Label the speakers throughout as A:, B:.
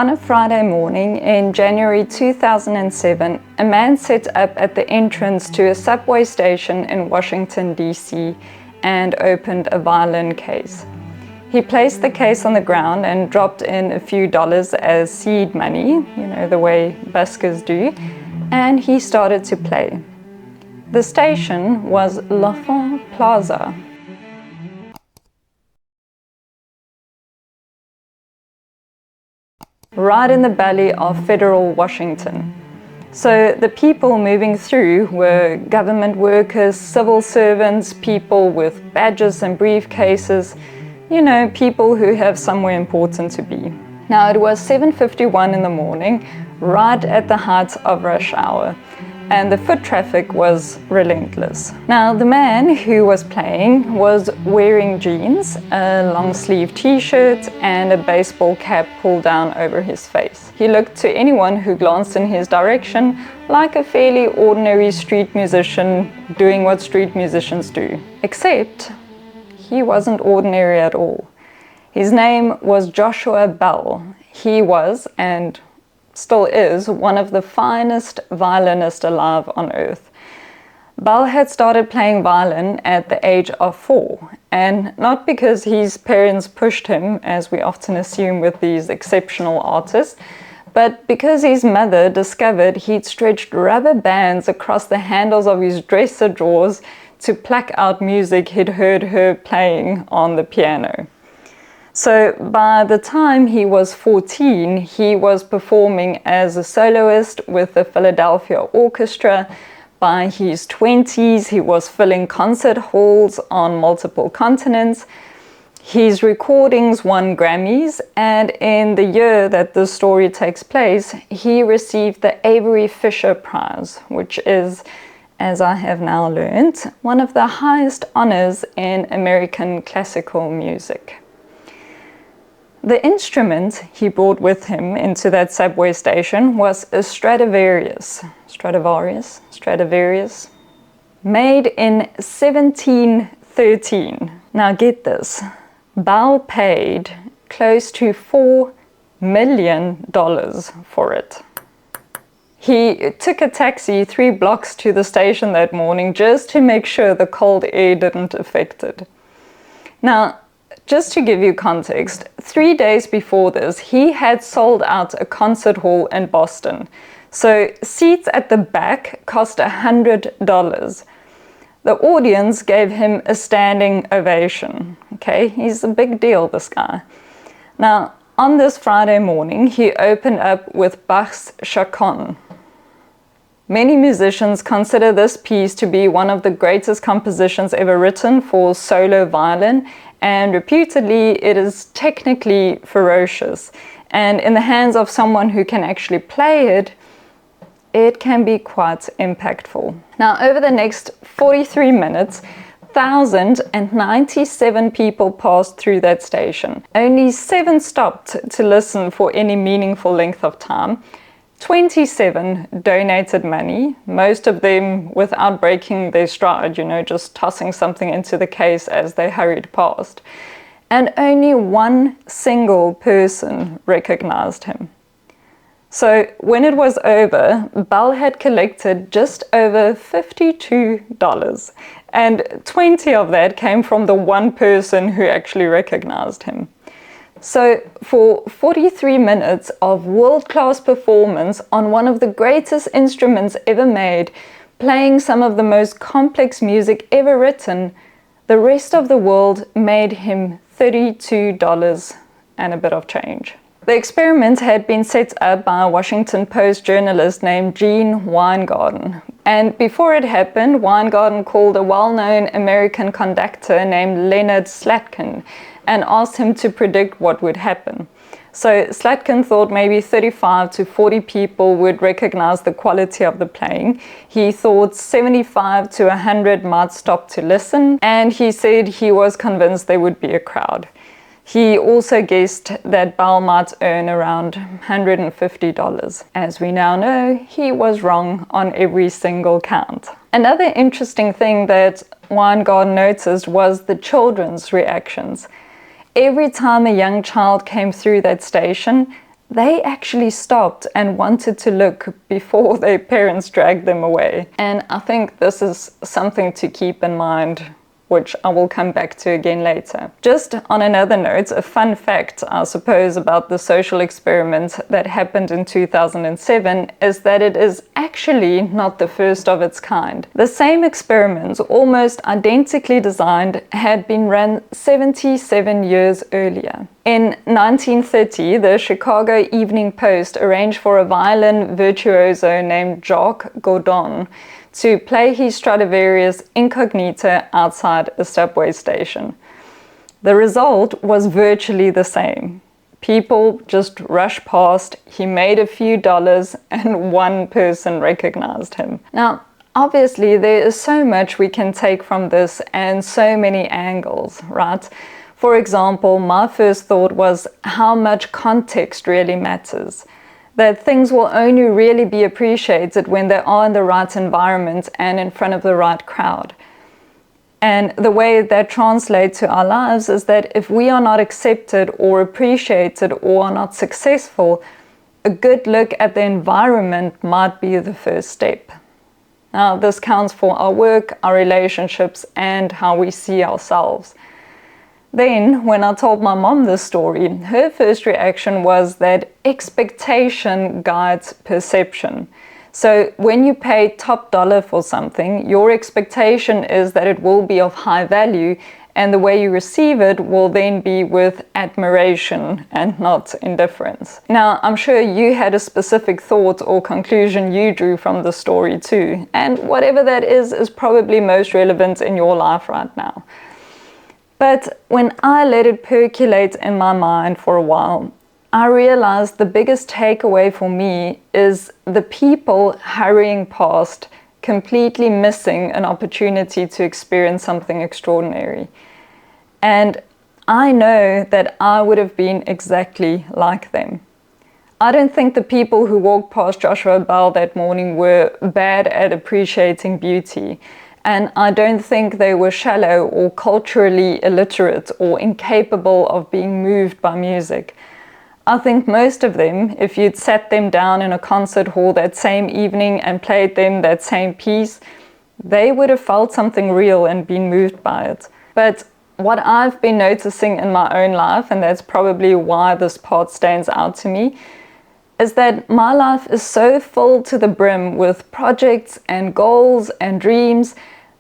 A: On a Friday morning in January 2007, a man set up at the entrance to a subway station in Washington D.C. and opened a violin case. He placed the case on the ground and dropped in a few dollars as seed money, the way buskers do, and he started to play. The station was Plaza. Right in the belly of federal Washington. So the people moving through were government workers, civil servants, people with badges and briefcases, people who have somewhere important to be. Now it was 7:51 in the morning, right at the height of rush hour, and the foot traffic was relentless. Now the man who was playing was wearing jeans, a long sleeve t-shirt and a baseball cap pulled down over his face. He looked to anyone who glanced in his direction like a fairly ordinary street musician doing what street musicians do. Except he wasn't ordinary at all. His name was Joshua Bell. He was, and still is, one of the finest violinists alive on earth. Bell had started playing violin at the age of 4, and not because his parents pushed him, as we often assume with these exceptional artists, but because his mother discovered he'd stretched rubber bands across the handles of his dresser drawers to pluck out music he'd heard her playing on the piano. So by the time he was 14, he was performing as a soloist with the Philadelphia Orchestra. By his 20s, he was filling concert halls on multiple continents. His recordings won Grammys, and in the year that this story takes place, he received the Avery Fisher Prize, which is, as I have now learned, one of the highest honors in American classical music. The instrument he brought with him into that subway station was a Stradivarius, made in 1713. Now get this, Bell paid close to $4 million for it. He took a taxi 3 blocks to the station that morning just to make sure the cold air didn't affect it. Now, just to give you context, 3 days before this, he had sold out a concert hall in Boston. So seats at the back cost $100. The audience gave him a standing ovation. Okay, he's a big deal, this guy. Now, on this Friday morning, he opened up with Bach's Chaconne. Many musicians consider this piece to be one of the greatest compositions ever written for solo violin, and reputedly it is technically ferocious. And in the hands of someone who can actually play it, it can be quite impactful. Now, over the next 43 minutes, 1,097 people passed through that station. Only 7 stopped to listen for any meaningful length of time. 27 donated money, most of them without breaking their stride, just tossing something into the case as they hurried past. And only 1 single person recognized him. So when it was over, Bell had collected just over $52, and 20 of that came from the 1 person who actually recognized him. So for 43 minutes of world-class performance on one of the greatest instruments ever made, playing some of the most complex music ever written, the rest of the world made him $32 and a bit of change. The experiment had been set up by a Washington Post journalist named Gene Weingarten. And before it happened, Weingarten called a well-known American conductor named Leonard Slatkin and asked him to predict what would happen. So Slatkin thought maybe 35 to 40 people would recognize the quality of the playing. He thought 75 to 100 might stop to listen, and he said he was convinced there would be a crowd. He also guessed that Bell might earn around $150. As we now know, he was wrong on every single count. Another interesting thing that Weingarten noticed was the children's reactions. Every time a young child came through that station, they actually stopped and wanted to look before their parents dragged them away. And I think this is something to keep in mind, which I will come back to again later. Just on another note, a fun fact, I suppose, about the social experiment that happened in 2007 is that it is actually not the first of its kind. The same experiment, almost identically designed, had been run 77 years earlier. In 1930, the Chicago Evening Post arranged for a violin virtuoso named Jacques Godin to play his Stradivarius incognito outside a subway station. The result was virtually the same. People just rushed past, he made a few dollars, and one person recognized him. Now, obviously, there is so much we can take from this and so many angles, right? For example, my first thought was how much context really matters. That things will only really be appreciated when they are in the right environment and in front of the right crowd. And the way that translates to our lives is that if we are not accepted or appreciated or are not successful, a good look at the environment might be the first step. Now, this counts for our work, our relationships, and how we see ourselves. Then, when I told my mom this story, her first reaction was that expectation guides perception. So when you pay top dollar for something, your expectation is that it will be of high value, and the way you receive it will then be with admiration and not indifference. Now, I'm sure you had a specific thought or conclusion you drew from the story too, and whatever that is probably most relevant in your life right now. But when I let it percolate in my mind for a while, I realized the biggest takeaway for me is the people hurrying past, completely missing an opportunity to experience something extraordinary. And I know that I would have been exactly like them. I don't think the people who walked past Joshua Bell that morning were bad at appreciating beauty. And I don't think they were shallow or culturally illiterate or incapable of being moved by music. I think most of them, if you'd sat them down in a concert hall that same evening and played them that same piece, they would have felt something real and been moved by it. But what I've been noticing in my own life, and that's probably why this part stands out to me, is that my life is so full to the brim with projects and goals and dreams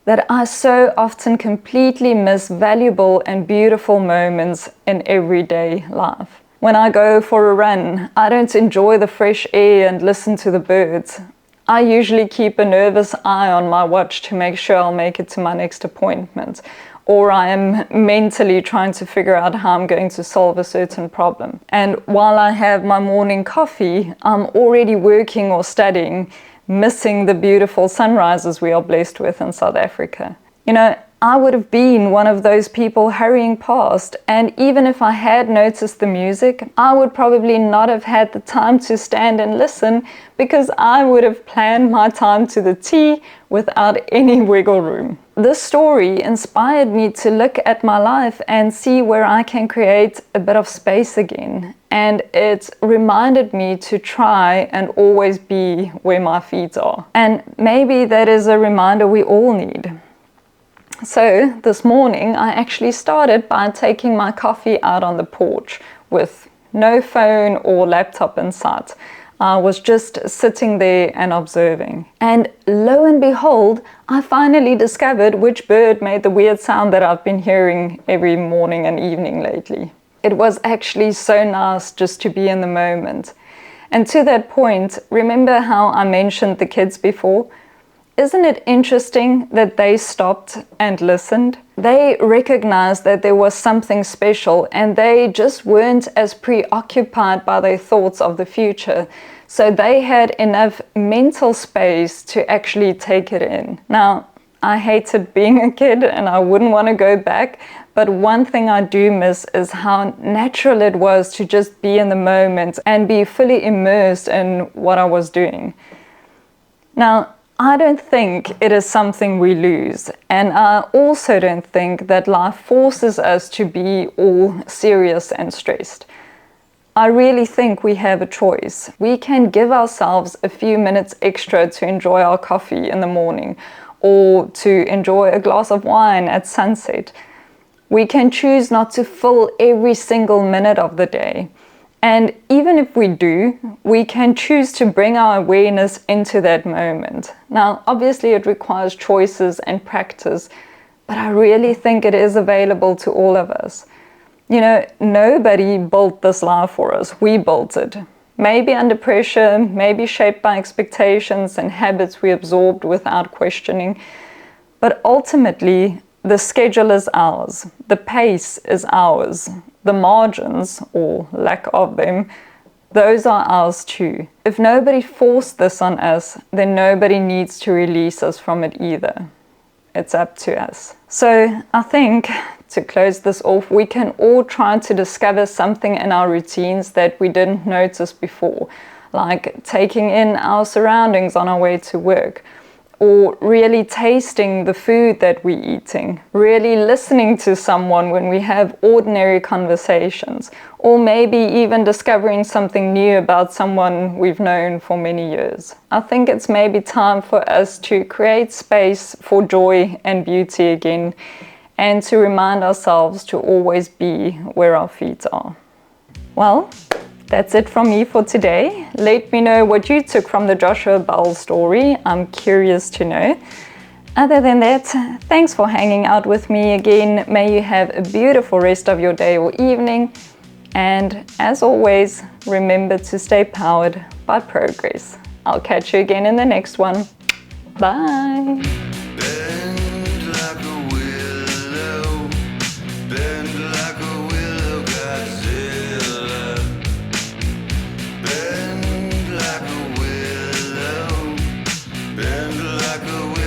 A: that I so often completely miss valuable and beautiful moments in everyday life. When I go for a run, I don't enjoy the fresh air and listen to the birds. I usually keep a nervous eye on my watch to make sure I'll make it to my next appointment, or I am mentally trying to figure out how I'm going to solve a certain problem. And while I have my morning coffee, I'm already working or studying, missing the beautiful sunrises we are blessed with in South Africa. You know, I would have been one of those people hurrying past, and even if I had noticed the music, I would probably not have had the time to stand and listen because I would have planned my time to the T without any wiggle room. This story inspired me to look at my life and see where I can create a bit of space again. And it reminded me to try and always be where my feet are. And maybe that is a reminder we all need. So this morning I actually started by taking my coffee out on the porch with no phone or laptop in sight. I was just sitting there and observing. And lo and behold, I finally discovered which bird made the weird sound that I've been hearing every morning and evening lately. It was actually so nice just to be in the moment. And to that point, remember how I mentioned the kids before? Isn't it interesting that they stopped and listened? They recognized that there was something special and they just weren't as preoccupied by their thoughts of the future. So they had enough mental space to actually take it in. Now, I hated being a kid and I wouldn't want to go back, but one thing I do miss is how natural it was to just be in the moment and be fully immersed in what I was doing. Now, I don't think it is something we lose, and I also don't think that life forces us to be all serious and stressed. I really think we have a choice. We can give ourselves a few minutes extra to enjoy our coffee in the morning or to enjoy a glass of wine at sunset. We can choose not to fill every single minute of the day. And even if we do, we can choose to bring our awareness into that moment. Now, obviously it requires choices and practice, but I really think it is available to all of us. You know, nobody built this life for us. We built it. Maybe under pressure, maybe shaped by expectations and habits we absorbed without questioning. But ultimately, the schedule is ours. The pace is ours. The margins, or lack of them, those are ours too. If nobody forced this on us, then nobody needs to release us from it either. It's up to us. So I think, to close this off, we can all try to discover something in our routines that we didn't notice before, like taking in our surroundings on our way to work, or really tasting the food that we're eating, really listening to someone when we have ordinary conversations, or maybe even discovering something new about someone we've known for many years. I think it's maybe time for us to create space for joy and beauty again, and to remind ourselves to always be where our feet are. Well, that's it from me for today. Let me know what you took from the Joshua Bell story. I'm curious to know. Other than that, thanks for hanging out with me again. May you have a beautiful rest of your day or evening. And as always, remember to stay powered by progress. I'll catch you again in the next one. Bye.
B: Bend like a willow,